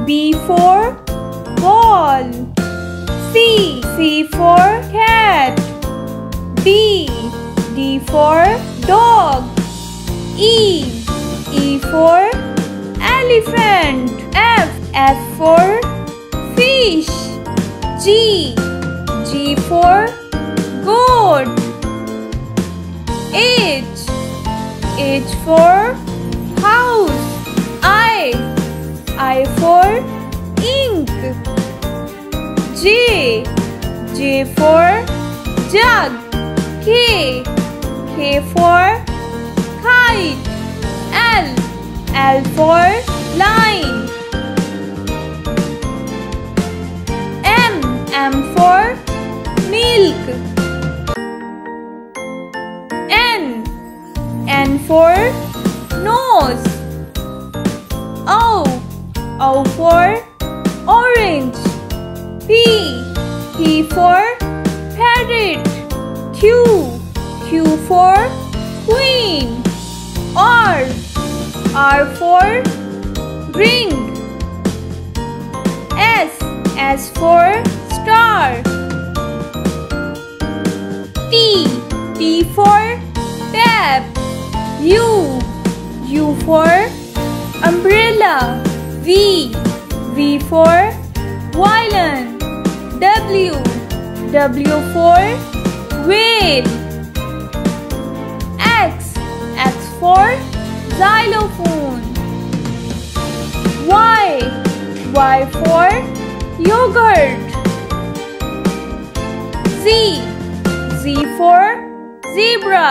B for ball. C for cat. D for dog. E for elephant. F for fish. G for goat. H for house. I for ink. J for jug. K for kite. L for line. M for milk. N for nose. O for orange. P for parrot. Q for queen. R for ring. S for star. T for tap. U for umbrella. V for violin. W for whale. X for xylophone. Y for yogurt. Z for zebra.